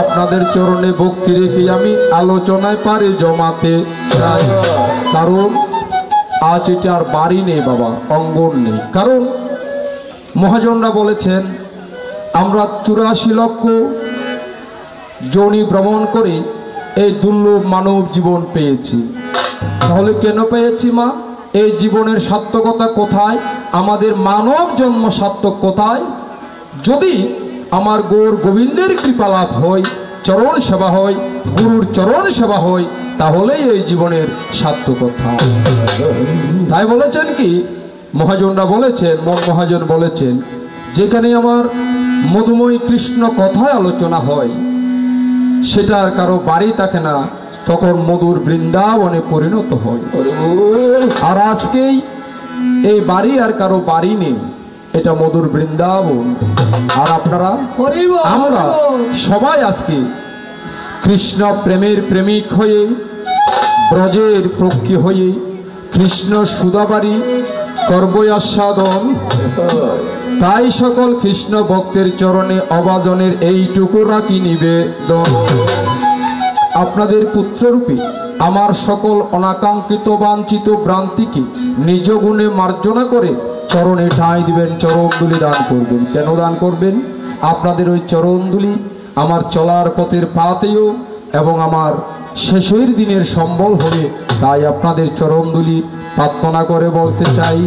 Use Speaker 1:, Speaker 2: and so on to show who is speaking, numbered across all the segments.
Speaker 1: আপনাদের চরণে ভক্তি রেখে আমি আলোচনায় পারি জমাতে চাই। কারণ আজ এটা আর বাড়ি নেই বাবা, অঙ্গন নেই। কারণ মহাজনরা বলেছেন আমরা 84 লক্ষ যোনি ভ্রমণ করে এই দুর্লভ মানব জীবন পেয়েছি। তাহলে কেন পেয়েছি মা? এই জীবনের সার্থকতা কোথায়? আমাদের মানব জন্ম সার্থক কোথায়? যদি আমার গৌর গোবিন্দের কৃপালাভ হয়, চরণ সেবা হয়, গুরুর চরণ সেবা হয়, তাহলেই এই জীবনের সার্থকতা। তাই বলেছেন কি মহাজনরা বলেছেন, মহাজন বলেছেন, যেখানে আমার মধুময় কৃষ্ণ কথায় আলোচনা হয় সেটা আর কারো বাড়ি থাকে না, তখন মধুর বৃন্দাবনে পরিণত হয়। আর আজকেই এই বাড়ি আর কারো বাড়ি নেই, এটা মধুর বৃন্দাবন। আর আপনারা আমরা সবাই আজকে কৃষ্ণ প্রেমের প্রেমিক হয়ে, ব্রজের পক্ষী হয়ে কৃষ্ণ সুধাবাড়ি করবই আস্বাদন। তাই সকল কৃষ্ণ ভক্তের চরণে অবাজনের এইটুকু রাখি নিবেদন। আপনাদের পুত্ররূপে আমার সকল অনাকাঙ্ক্ষিত বাঞ্ছিত ভ্রান্তিকে নিজ গুণে মার্জনা করে চরণে ঠাঁই দিবেন, চরণদুলি দান করবেন। কেন দান করবেন? আপনাদের ওই চরণদুলি আমার চলার পথের পাতেও এবং আমার শেষের দিনের সম্বল হবে। তাই আপনাদের চরণদুলি প্রার্থনা করে বলতে চাই,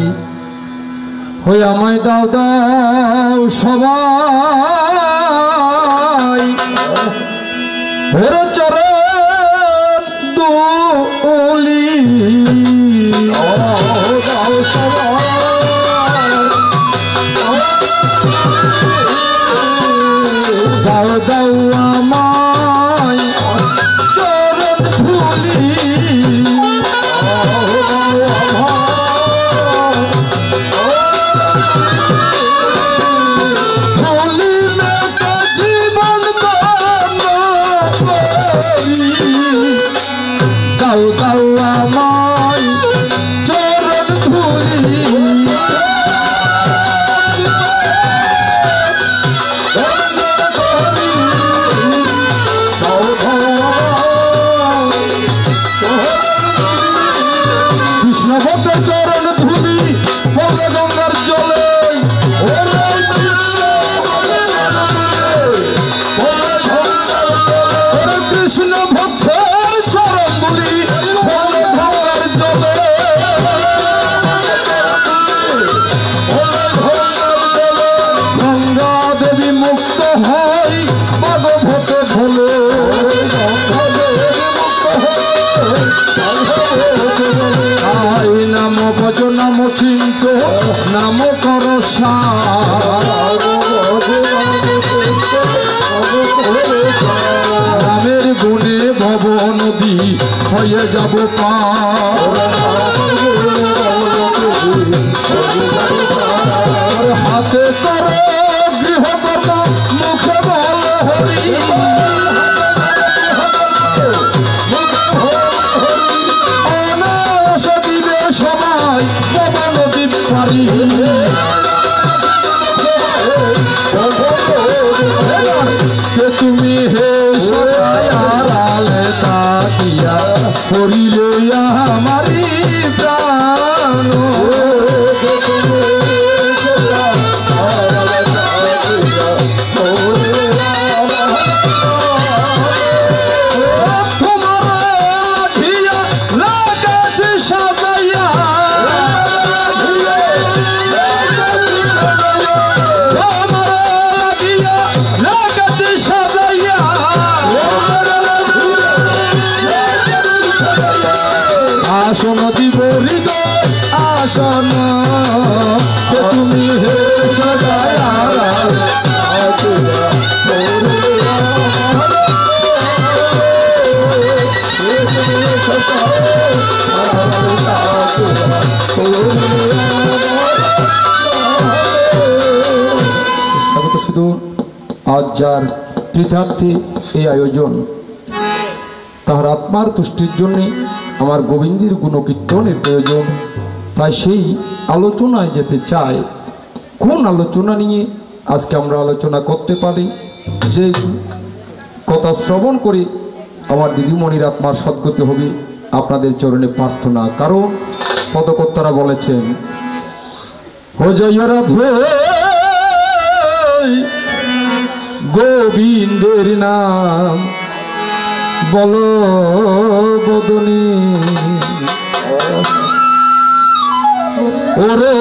Speaker 1: হই আমায় দাও দাও সবাই চরণ দুলি, দাও দাও আমায় চরণ ধুলি, দাও দাও আমায় চরণ ধুলি, কৃষ্ণ ভক্তের চরণ ধুলি পদ্মা গঙ্গার জলে, কৃষ্ণ ভক্তের চরণ ধুলি পদ্মা গঙ্গার জলে, গঙ্গা দেবী মুক্ত হয় ভাগবত ভোলে, আই নাম ভজ নাম চিন্ত নাম কর রামের গুণে ভব নদী হয়ে যাব পার, হাতে করো গৃহকর্ম মুখে বল হরি, অনায়াসে দিবে সবাই বাবা নদী পারি, তুমি হে সদাই আড়ালে তাকিয়া করিলে আমারি প্রাণ, আসন দিব হৃদয় আসন, তুমি হে সদাই শুধু আজ যার কৃতার্থে এই আয়োজন, তাহার আত্মার তুষ্টির জন্যে আমার গোবিন্দের গুণকীর্তনের প্রয়োজন। তাই সেই আলোচনায় যেতে চায়। কোন আলোচনা নিয়ে আজকে আমরা আলোচনা করতে পারি? যে কথা শ্রবণ করে আমার দিদিমণির আত্মার সদ্গতি হবে আপনাদের চরণে প্রার্থনা। কারণ পদকর্তারা বলেছেন ও জয় রাধে গোবিন্দের নাম বলো বদনী ওরে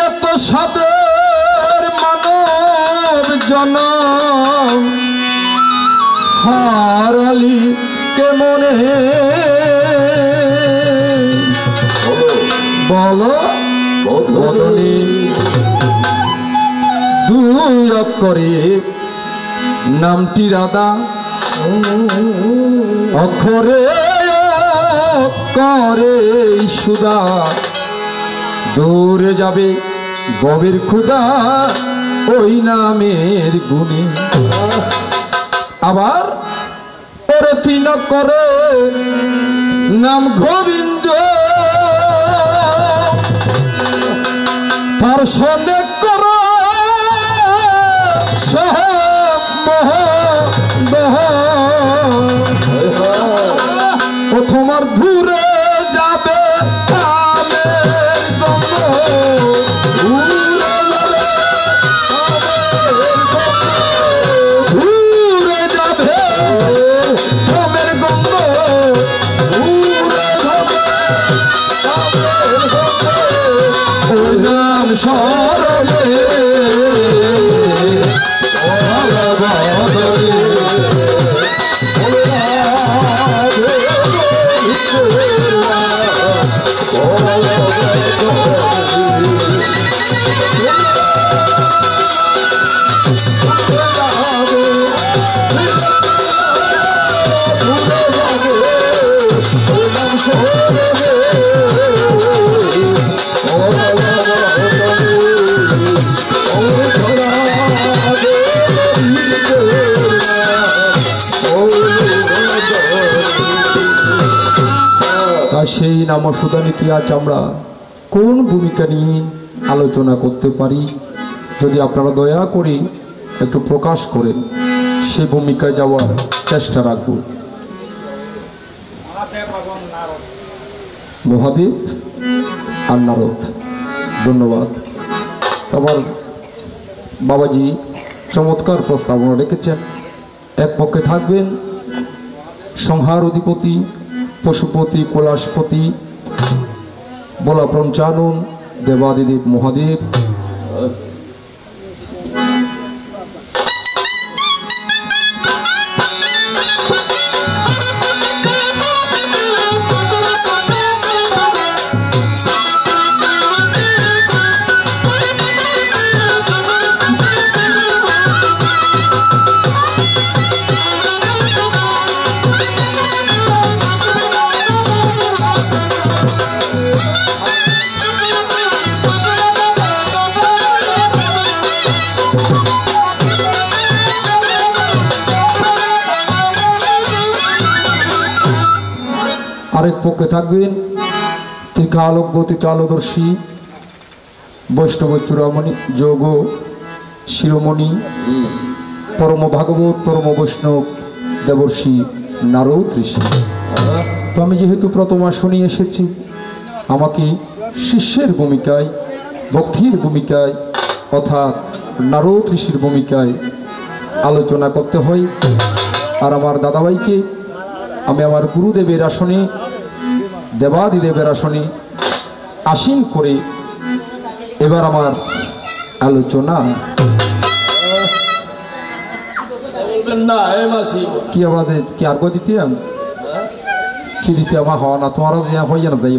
Speaker 1: এত সাদের মানব জনম হারালি কেমনে বলো বদনী দুই অক্ষরে নামটি রাধা অক্ষরে করে সুদা দূরে যাবে গভীর ক্ষুদা ওই নামের গুণে আবার ওরে তিন করে নাম গোবিন্দ তার সনে কর সহ মহ বহ ও তোমার দূরে যাবে সেই নাম সুদানীতি আজ আমরা কোন ভূমিকা নিয়ে আলোচনা করতে পারি যদি আপনারা দয়া করে একটু প্রকাশ করেন সেই ভূমিকায় যাওয়ার চেষ্টা রাখব। মহাদেব আর নারদ ধন্যবাদ। তারপর বাবাজি চমৎকার প্রস্তাবনা রেখেছেন। এক পক্ষে থাকবেন সংহার অধিপতি পশুপতি কৈলাসপতি বলা পঞ্চানন দেবাদিদেব মহাদেব আরেক পক্ষে থাকবেন ত্রিকালজ্ঞ ত্রিকালদর্শী বৈষ্ণব চূড়ামণি যোগ শিরোমণি পরম ভাগবত পরম বৈষ্ণব দেবর্ষি নারদ ঋষি। তো আমি যেহেতু প্রথম আসনে এসেছি আমাকে শিষ্যের ভূমিকায় ভক্তির ভূমিকায় অর্থাৎ নারদ ঋষির ভূমিকায় আলোচনা করতে হয়। আর আমার দাদাভাইকে আমি আমার গুরুদেবের আসনে দেবাদিদেবের আসনে আসীন করে এবার আমার আলোচনা কি আওয়াজে কি আর দিতাম কি দিতে আমার হওয়া না তোমার হইয়া না যাই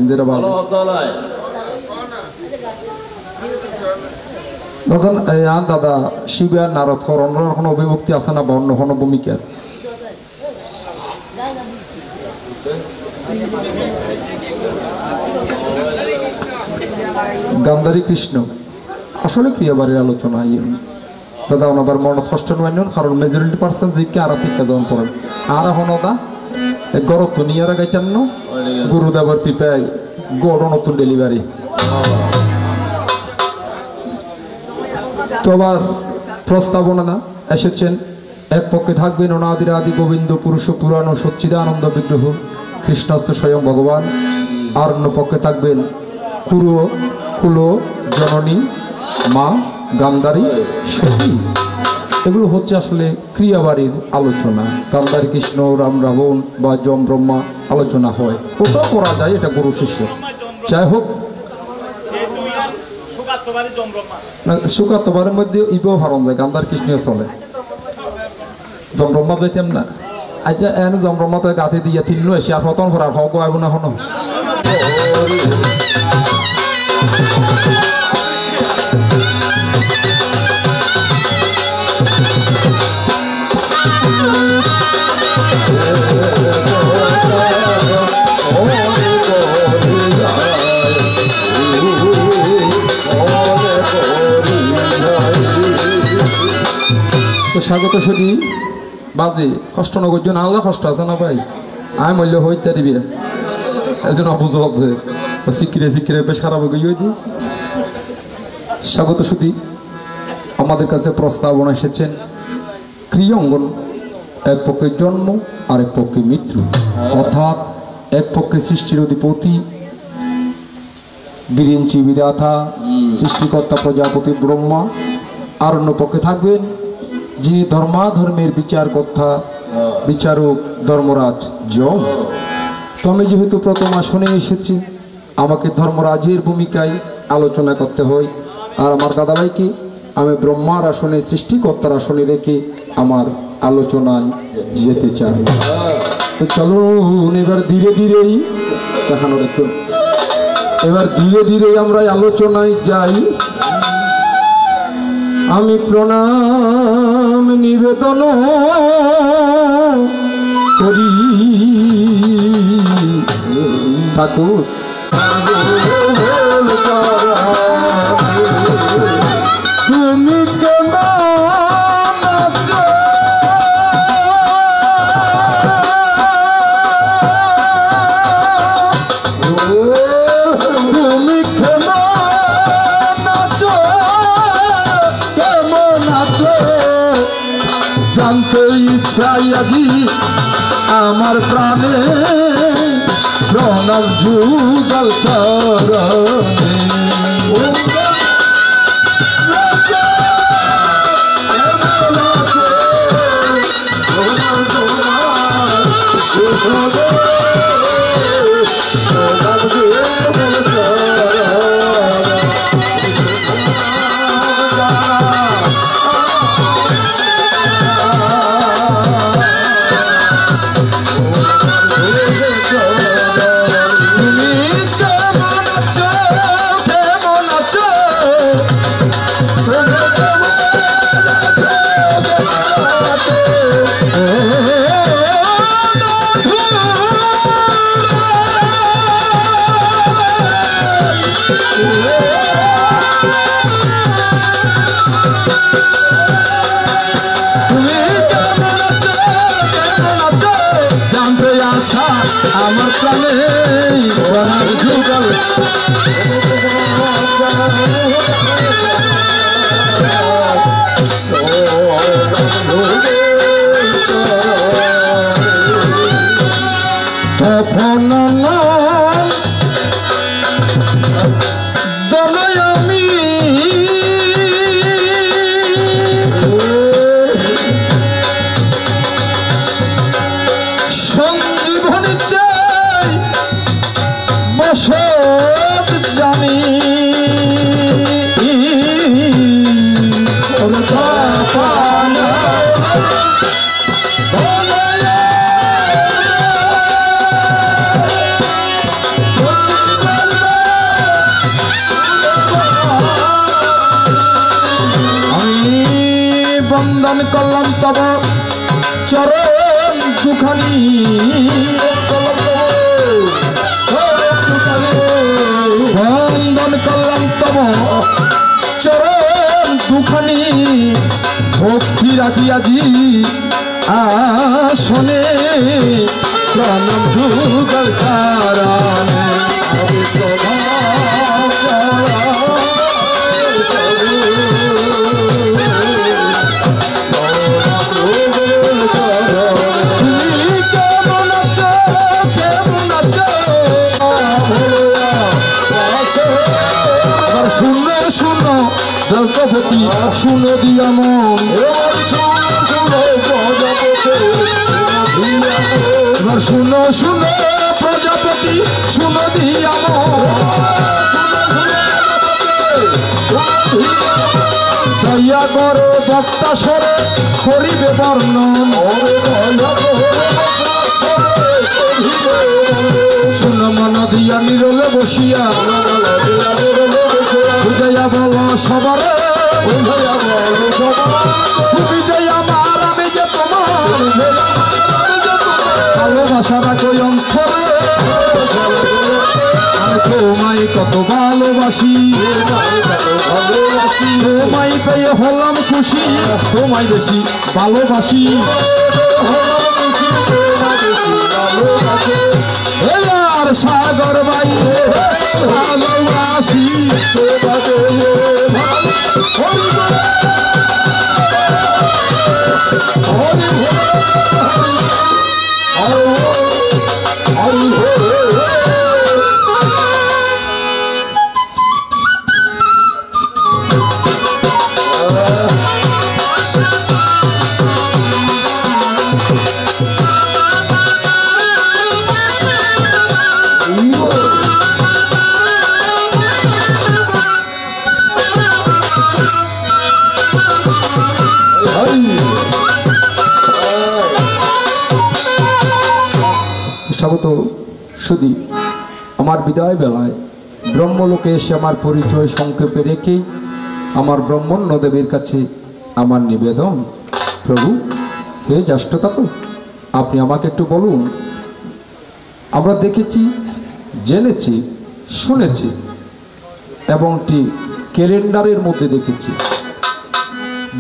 Speaker 1: দাদা দাদা শিবের নারদ হরণের কোনো অভিভক্তি আছে না বা অন্য কোনো ভূমিকার গান্ধারী কৃষ্ণ আসলে ক্রিয়াবারের আলোচনা দাদা ওনাবার মনে কষ্ট নয় কারণ মেজরিটি পার্সেন্ট জিকে আর পিকা যখন পড়েন আর এখন দা গরত তো নিয়ে গাইতেন না গুরুদেবর কৃপায় গড় নতুন ডেলিভারি তো আবার প্রস্তাবনা এসেছেন এক পক্ষে থাকবেন অনাদির আদি গোবিন্দ পুরুষ পুরাণ ও সচ্চিদানন্দ বিগ্রহ কৃষ্ণস্ত স্বয়ং ভগবান। আর অন্য পক্ষে থাকবেন কুল জননী মা গান্ধারী সতী। এগুলো হচ্ছে আসলে ক্রিয়াবাড়ির আলোচনা। গান্ধারী কৃষ্ণ রাম রাবণ বা যম ব্রহ্মা আলোচনা হয়, ওটাও করা যায়, এটা গুরু শিষ্য। যাই হোক, সুকাতবারের মধ্যে ইবেও ফারণ যায়, গান্ধার কৃষ্ণ চলে, যম ব্রহ্মা যাইতাম না। আচ্ছা এনে যম ব্রহ্মা তো গাঁথি দিয়া তিন এসে আর হতন ফরার হক আইব না হন। স্বাগত সতী বাজে কষ্ট নগর না, আল্লাহ কষ্ট আছে না ভাই, আয় মূল্য হইতে দিবে এই জন্য বুঝো যে শিখিরে শিখিরে বেশ খারাপ হয়ে দি। স্বাগত সতী আমাদের কাছে প্রস্তাবনা এসেছেন ক্রিয়া অঙ্গন, এক পক্ষে জন্ম আর এক পক্ষে মৃত্যু, অর্থাৎ এক পক্ষে সৃষ্টির অধিপতি বিরিঞ্চি বিধাতা সৃষ্টিকর্তা প্রজাপতি ব্রহ্মা, আর অন্য পক্ষে থাকবেন যিনি ধর্মাধর্মের বিচারকর্তা বিচারক ধর্মরাজ যম। তো আমি যেহেতু প্রথম আসনে এসেছি, আমাকে ধর্মরাজের ভূমিকায় আলোচনা করতে হয়, আর আমার দাদাভাইকে আমি ব্রহ্মার আসনে সৃষ্টিকর্তার আসনে রেখে আমার আলোচনায় যেতে চাই। তো চলুন এবার ধীরে ধীরেই দেখানো দেখুন, এবার ধীরে ধীরে আমরা আলোচনায় যাই। আমি প্রণাম নিবেদন করি ঠাকুর, তুমি কেমন আছো? তুমি কেমন আছো, কেমন আছো জানতে ইচ্ছাই আজি আমার প্রাণে, প্রণব যুগল চরণে। আমার প্রাণে প্রণব যুগল তপন দলয় আমি সঞ্জীবনীতে বসত জানি, বন্দন করলাম তব চরণ দুখানি, বন্দন করলাম তব চরণ দুখানি, ভক্তি রাখি আজি আসনে প্রণব যুগল চরণে। Oh শুনো দিয়া মন এবার শুনো শুনো প্রজাপতি শুনো দিয়া মন দয়া করে বক্তা স্বরে করিবে বর্ণন শুনো মন দিয়া নিরলে বসিয়া বুঝাইয়া বল সবারে তুমি যে আমার আমি যে তোমার ভালোবাসা রাখো অন্তরে আমি তোমায় কত ভালোবাসি তোমায় পেয়ে হলাম খুশি তোমায় বেশি ভালোবাসি আর সাগর ভাই ভালোবাসি স্বাগত সুধী আমার বিদায় বেলায় ব্রহ্মলোকে এসে আমার পরিচয় সংক্ষেপে রেখে আমার ব্রহ্মণ্য দেবীর কাছে আমার নিবেদন প্রভু হে জ্যেষ্ঠতা তো আপনি আমাকে একটু বলুন আমরা দেখেছি জেনেছি শুনেছি এবং একটি ক্যালেন্ডারের মধ্যে দেখেছি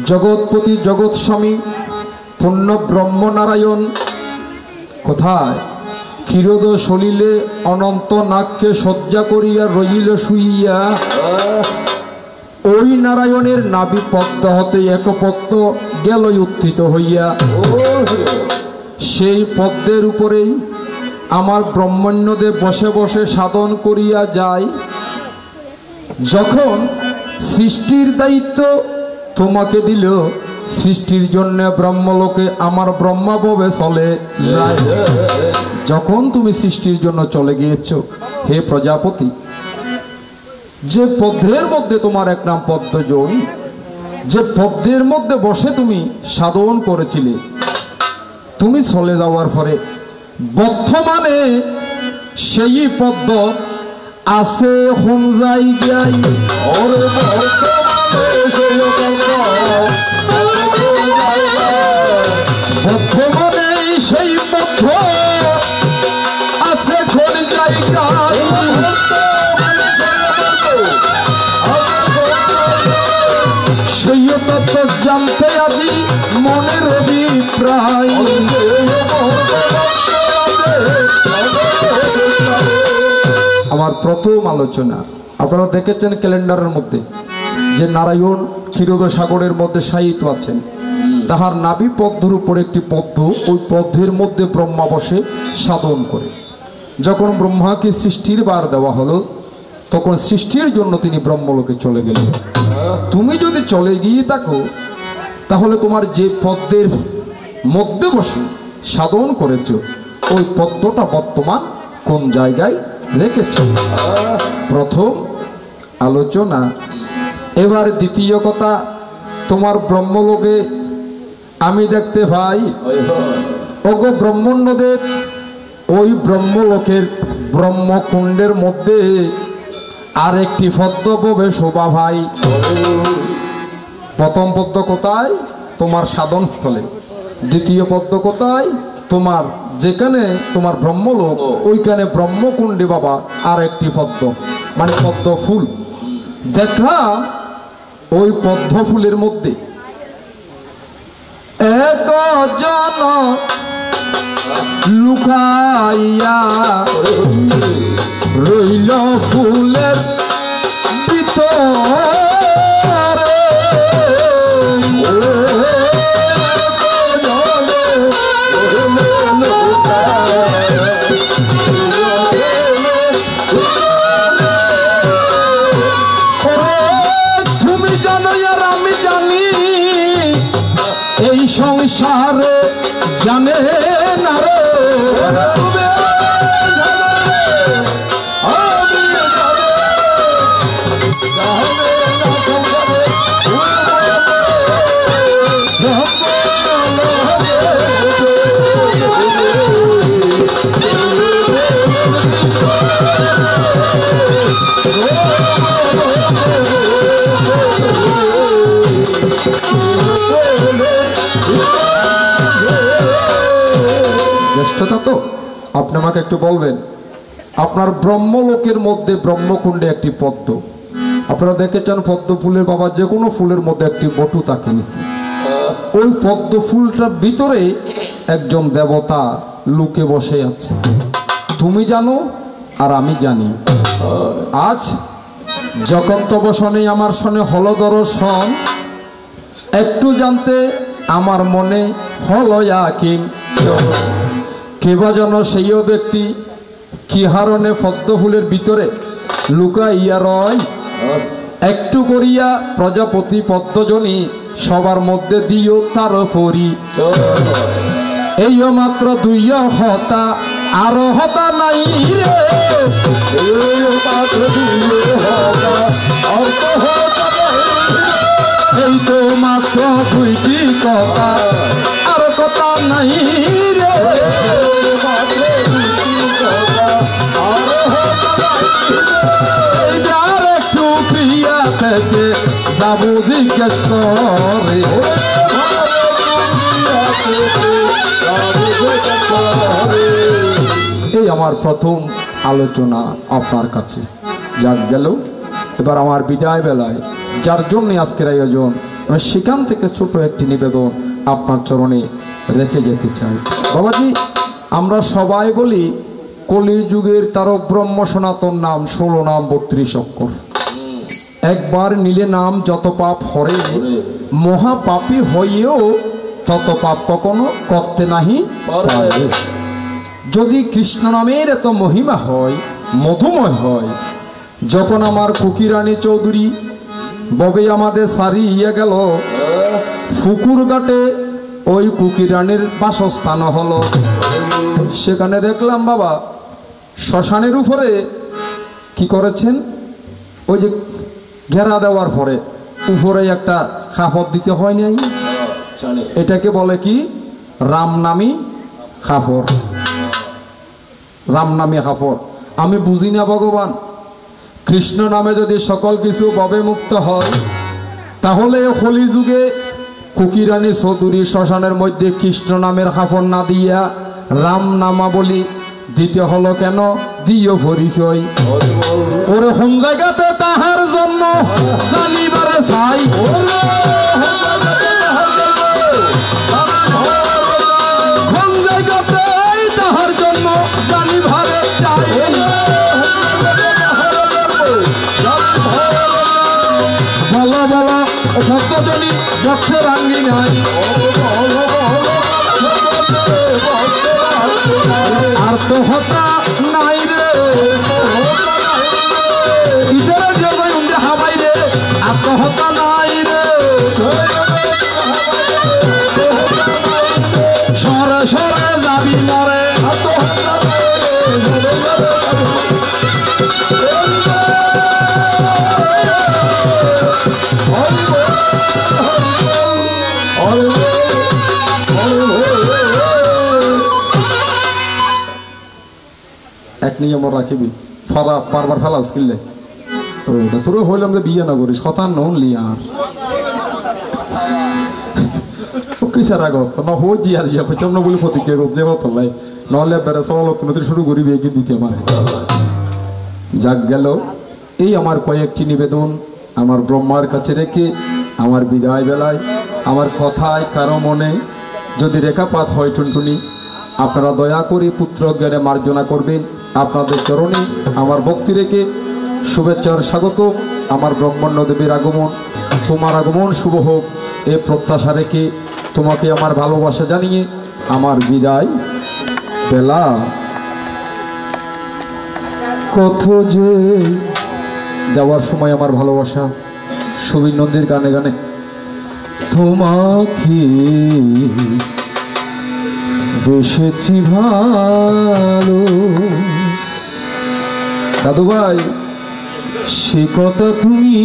Speaker 1: জগৎপতি জগৎ স্বামী পূর্ণ ব্রহ্মনারায়ণ কোথায় ক্ষীরোদ সলিলে অনন্ত নাককে শয্যা করিয়া রইল শুইয়া ওই নারায়ণের নাভি পদ্ম হতে এক পদ্ম গেল উত্থিত হইয়া সেই পদ্মের উপরেই আমার ব্রহ্মণ্যদেব বসে বসে সাধন করিয়া যায় যখন সৃষ্টির দায়িত্ব তোমাকে দিল সৃষ্টির জন্য ব্রহ্মলোকে আমার ব্রহ্মাভাবে চলে যায় যখন তুমি সৃষ্টির জন্য চলে গিয়েছ হে প্রজাপতি যে পদ্মের মধ্যে তোমার এক নাম পদ্মজনী যে পদ্মের মধ্যে বসে তুমি সাধন করেছিলে তুমি চলে যাওয়ার পরে বর্তমানে সেই পদ্ম আছে কোন জায়গায় বর্তমানে সেই পদ্ম আছে কোন জায়গায় সেই তত্ত্ব জানতে আজি মনের অভিপ্রায় আমার প্রথম আলোচনা আপনারা দেখেছেন ক্যালেন্ডারের মধ্যে যে নারায়ণ ক্ষীরোদ সাগরের মধ্যে শায়িত আছেন তাহার নাভি পদ্মের উপর একটি পদ্ম ওই পদ্মের মধ্যে ব্রহ্মা বসে সাধন করে যখন ব্রহ্মাকে সৃষ্টির বার দেওয়া হলো তখন সৃষ্টির জন্য তিনি ব্রহ্মলোকে চলে গেলেন তুমি যদি চলে গিয়ে থাকো তাহলে তোমার যে পদ্মের মধ্যে বসে সাধন করেছ ওই পদ্মটা বর্তমান কোন জায়গায় রেখেছ প্রথম আলোচনা এবার দ্বিতীয় কথা তোমার ব্রহ্মলোকে আমি দেখতে পাই ওগো ব্রহ্মণ্যদেব ওই ব্রহ্মলোকের ব্রহ্মকুণ্ডের মধ্যে আর একটি পদ্ম পাবে শোভা ভাই প্রথম পদ্ম কোথায় তোমার সাধনস্থলে দ্বিতীয় পদ্ম কোথায় তোমার যেখানে তোমার ব্রহ্মলোক ওইখানে ব্রহ্মকুণ্ডে বাবা আর একটি পদ্ম মানে পদ্ম ফুল দেখলাম ওই পদ্ম ফুলের মধ্যে একজন লুকাইয়া রইল ফুলের ভিতরে তুমি জানো আর আমি জানি শ্রেষ্ঠতা তো আপনি আমাকে একটু বলবেন। আপনার ব্রহ্মলোকের মধ্যে ব্রহ্মকুণ্ডে একটি পদ্ম, আপনারা দেখেছেন পদ্ম ফুলের বাবা যে কোনো ফুলের মধ্যে একটি বটু তাকে নিছে, ওই পদ্ম ফুলটার ভিতরে একজন দেবতা লুকে বসে আছে। তুমি জানো আর আমি জানি। আজ যখন তব শনে আমার শনে হল দর্শন, একটু জানতে আমার মনে হলো ইয়াকিন। কেবা যেন সেইও ব্যক্তি কি হারণে পদ্ম ফুলের ভিতরে লুকাইয়া রয়, একটু করিয়া প্রজাপতি পদ্মজনী সবার মধ্যে দিও তার ফরি। এই মাত্র দুই হতা আর হতা নাই রে, এই তো মাত্র দুইটি কথা আর কথা নাই রে, আর একটু প্রিয়া থেকে যাবো জিজ্ঞেস করে। এই আমার প্রথম আলোচনা আপনার কাছে যাক গেল। এবার আমার বিদায় বেলায় যার জন্য আজকের আয়োজন, আমি সেখান থেকে ছোট একটি নিবেদন আপনার চরণে রেখে যেতে চাই। বাবাজি, আমরা সবাই বলি কলিযুগের তারক ব্রহ্ম সনাতন নাম 16 নাম 32 অক্ষর। একবার নিলে নাম যত পাপ হরে, মহাপাপী হইয়েও তত পাপ কখনো করতে নাহি পারে। যদি কৃষ্ণ নামের এত মহিমা হয়, মধুময় হয়, যখন আমার কুকিরানী চৌধুরী ববে আমাদের সারিয়ে গেল, ফুকুর ঘাটে ওই কুকিরানীর বাসস্থান হলো। সেখানে দেখলাম বাবা শ্মশানের উপরে কি করেছেন, ওই যে ঘেরা দেওয়ার পরে উপরে একটা খাফর দিতে হয় নাই, এটাকে বলে কি রামনামী খাফর। রামনামী খাফর আমি বুঝি না ভগবান। কৃষ্ণ নামে যদি সকল কিছু ববে মুক্ত হয়, তাহলে কলিযুগে কুকিরানী চৌধুরী শ্মশানের মধ্যে কৃষ্ণ নামের খাফর না দিয়া রাম নামাবলী দিতে হলো কেন? দিও পরিচয়। ওরে কোন জায়গাতে তাহার জন্ম জানিবারে চাই, কোন জায়গাতে তাহার জন্ম জানিবারে চাই। বলো বলো ভক্তজনী ভক্তের আঙ্গি নাই, আর তো হতা নাই রে, ইদের জগই উন্দে হাবাই রে, আর তো হতা নাই রে, সরে সরে যাবি মরে। এক নিয়ম রাখিবি, ফরা বারবার ফেলাস কিনলে ওটা তোর হইলাম যে বিয়ে না করিস শতান নলি আর কিসার আগত না হো জিয়া জিয়া কইতাম না বলে প্রতিক্রিয়া করছে বতলাই, নহলে বেড়ে সওয়াল তুমি শুরু করি বিয়ে কি দিতে আমার। যাক গেল, এই আমার কয়েকটি নিবেদন আমার ব্রহ্মার কাছে রেখে আমার বিদায় বেলায় আমার কথায় কারো মনে যদি রেখাপাত হয় টুনটুনি, আপনারা দয়া করে পুত্র জ্ঞানে মার্জনা করবেন। আপনাদের চরণে আমার ভক্তি রেখে শুভেচ্ছার স্বাগত। আমার ব্রহ্মাণ্ড দেবীর আগমন, তোমার আগমন শুভ হোক এ প্রত্যাশা রেখে তোমাকে আমার ভালোবাসা জানিয়ে আমার বিদায় বেলা। কত যে যাওয়ার সময় আমার ভালোবাসা সুবীর নন্দীর গানে গানে তোমাকে বেসেছি ভালো। দাদু ভাই সে কথা তুমি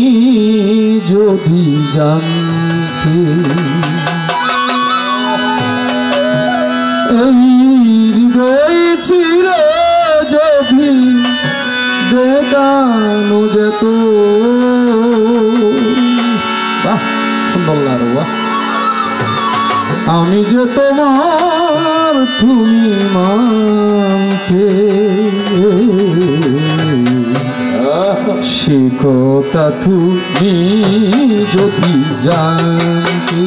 Speaker 1: যদি জানতে, এই হৃদয় ছিল যদি দেখানো যেত। বাহ সুন্দর লাগলো। আমি যে তোমার আমার তুমি মানতে সে কথা তুমি যদি জানতে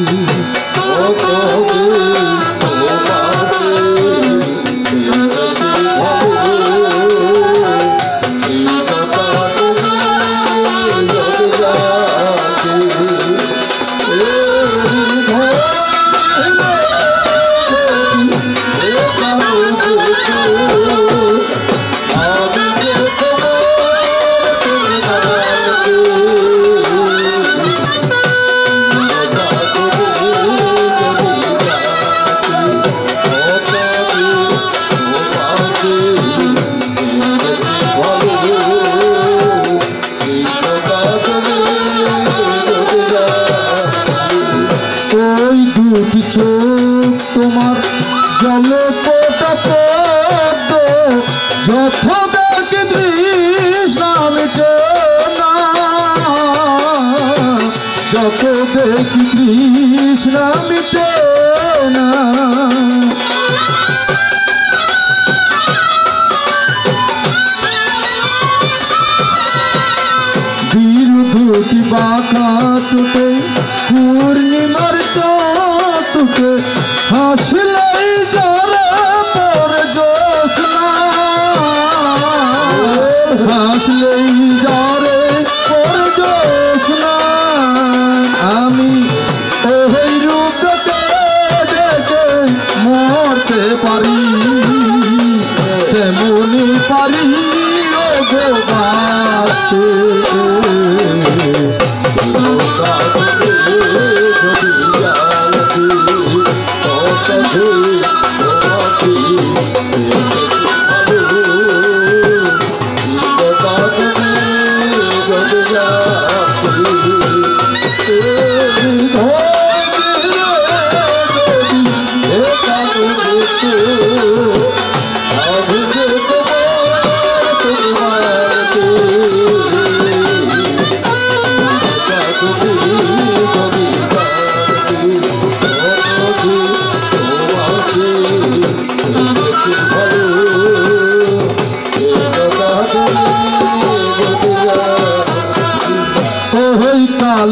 Speaker 1: চোখ তোমার জলে ফোটা পদ্ম যত দেখি তৃষ্ণা মিটে না যত দেখি তৃষ্ণা মিটে না বিরুদ্ধি বাঁকা টুটে পূর্ণিমার চোখে হাসলেই জরে পরে জ্যোৎস্না হাসলেই জরে পরে জ্যোৎস্না আমি ওই রূপ দেখে মরতে পারি তেমনি পারি ও গো বাঁচতে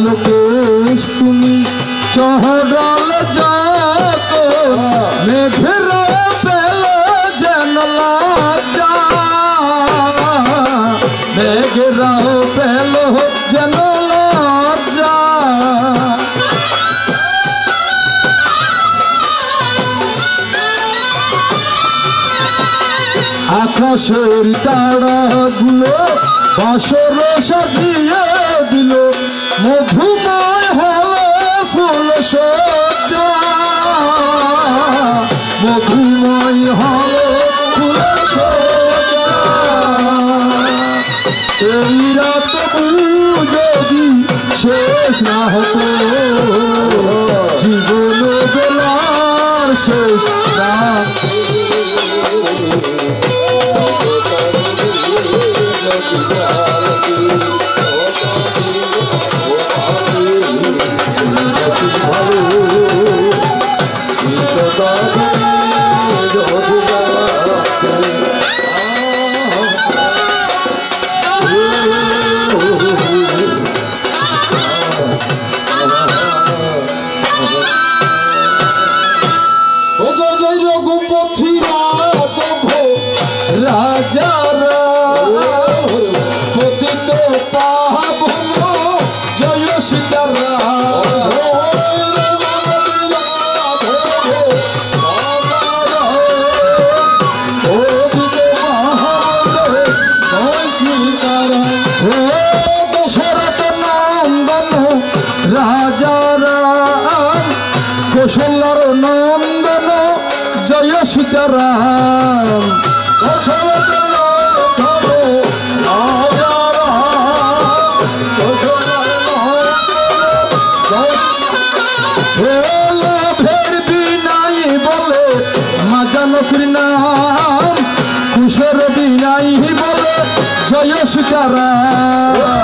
Speaker 1: লোকেশ তুমি চহরাল যাকো মেঘের পেল যেন লজ্জা মেঘের পেল যেন লজ্জা আকাশের তারাগুলো বাসর সাজিয়ে দিল মধুময় হলো ফুল সজ্জা মধুময় হলো ফুল সজ্জা এই রাত যদি শেষ না হতো জীবন বেলার শেষ না কৌশলার নন্দন জয় সীতারাম বলে মা জানকীর নাম কুশের বিনাই বলে জয় সীতারাম